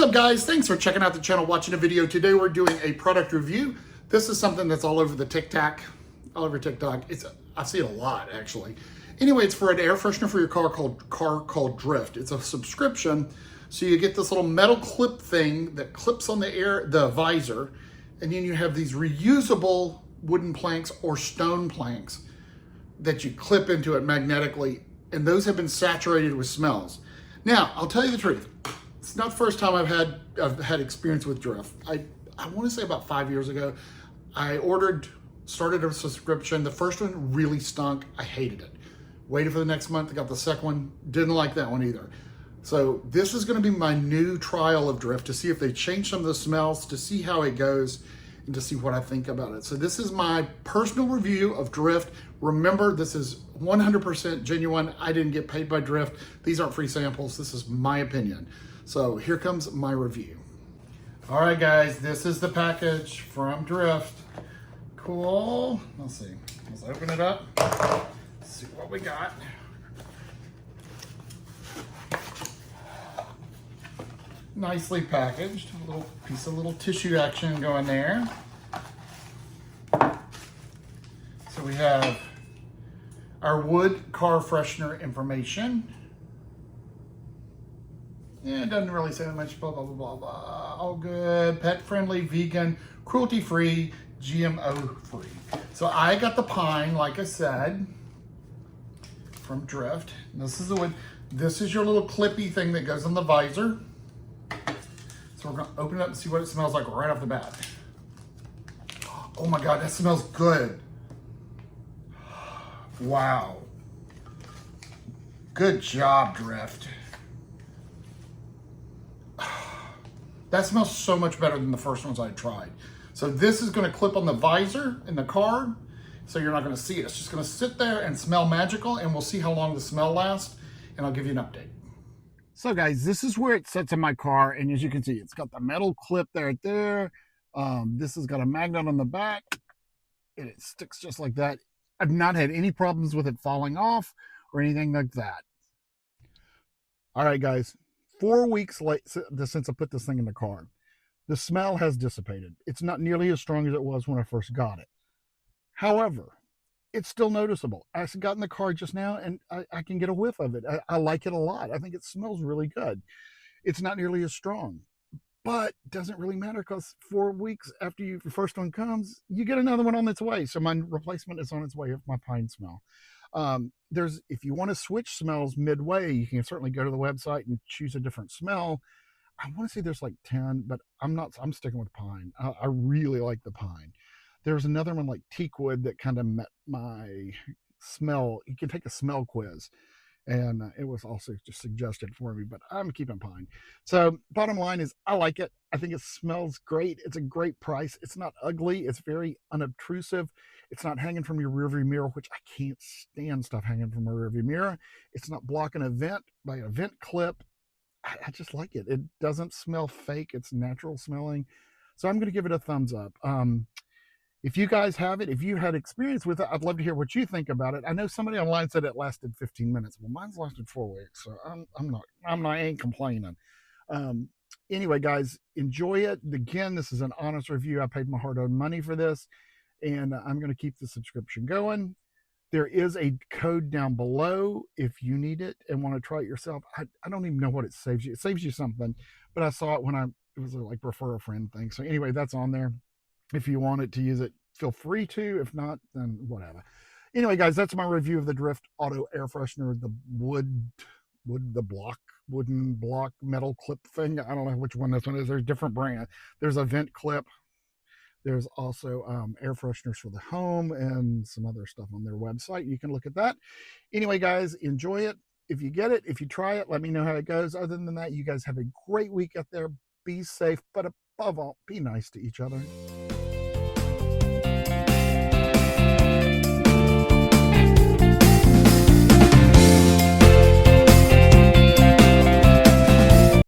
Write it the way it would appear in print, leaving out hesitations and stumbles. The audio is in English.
up, guys? Thanks for checking out the channel, watching a video. Today we're doing a product review. This is something that's all over the TikTok, all over TikTok. I see it a lot, actually. Anyway, it's for an air freshener for your car called Drift. It's a subscription, so you get this little metal clip thing that clips on the visor, and then you have these reusable wooden planks or stone planks that you clip into it magnetically, and those have been saturated with smells. Now, I'll tell you the truth. It's not the first time I've had experience with Drift. I want to say about 5 years ago, I started a subscription. The first one really stunk. I hated it. Waited for the next month. I got the second one. Didn't like that one either. So this is going to be my new trial of Drift to see if they change some of the smells, to see how it goes, and to see what I think about it. So this is my personal review of Drift. Remember, this is 100% genuine. I didn't get paid by Drift. These aren't free samples. This is my opinion. So here comes my review. All right, guys, this is the package from Drift. Cool. Let's see. Let's open it up. Let's see what we got. Nicely packaged. A little piece of little tissue action going there. So we have our wood car freshener information. Yeah, it doesn't really say much, blah, blah, blah, blah, blah. All good, pet friendly, vegan, cruelty free, GMO free. So I got the pine, like I said, from Drift. This is the wood. This is your little clippy thing that goes on the visor. So we're gonna open it up and see what it smells like right off the bat. Oh my God, that smells good. Wow. Good job, Drift. That smells so much better than the first ones I tried. So this is gonna clip on the visor in the car, so you're not gonna see it. It's just gonna sit there and smell magical, and we'll see how long the smell lasts, and I'll give you an update. So guys, this is where it sits in my car, and as you can see, it's got the metal clip right there. This has got a magnet on the back, and it sticks just like that. I've not had any problems with it falling off or anything like that. All right, guys. 4 weeks since I put this thing in the car. The smell has dissipated. It's not nearly as strong as it was when I first got it. However, it's still noticeable. I got in the car just now and I can get a whiff of it. I like it a lot. I think it smells really good. It's not nearly as strong, but it doesn't really matter because 4 weeks after your first one comes, you get another one on its way. So my replacement is on its way of my pine smell. If you want to switch smells midway, you can certainly go to the website and choose a different smell. I want to say there's like 10, but I'm sticking with pine. I really like the pine. There's another one like teakwood that kind of met my smell. You can take a smell quiz, and it was also just suggested for me, but I'm keeping pine. So bottom line is I like it. I think it smells great. It's a great price. It's not ugly. It's very unobtrusive. It's not hanging from your rearview mirror, which I can't stand stuff hanging from a rearview mirror. It's not blocking a vent by a vent clip. I just like it. It doesn't smell fake. It's natural smelling. So I'm going to give it a thumbs up. If you guys have it, if you had experience with it, I'd love to hear what you think about it. I know somebody online said it lasted 15 minutes. Well, mine's lasted 4 weeks, so I ain't complaining. Anyway, guys, enjoy it. Again, this is an honest review. I paid my hard-earned money for this, and I'm going to keep the subscription going. There is a code down below if you need it and want to try it yourself. I don't even know what it saves you. It saves you something, but I saw it when it was like refer a friend thing. So anyway, that's on there. If you want it to use it, feel free to. If not, then whatever. Anyway, guys, that's my review of the Drift Auto Air Freshener, the wooden block metal clip thing. I don't know which one this one is. There's different brand. There's a vent clip. There's also air fresheners for the home and some other stuff on their website. You can look at that. Anyway, guys, enjoy it. If you get it, if you try it, let me know how it goes. Other than that, you guys have a great week out there. Be safe, but above all, be nice to each other.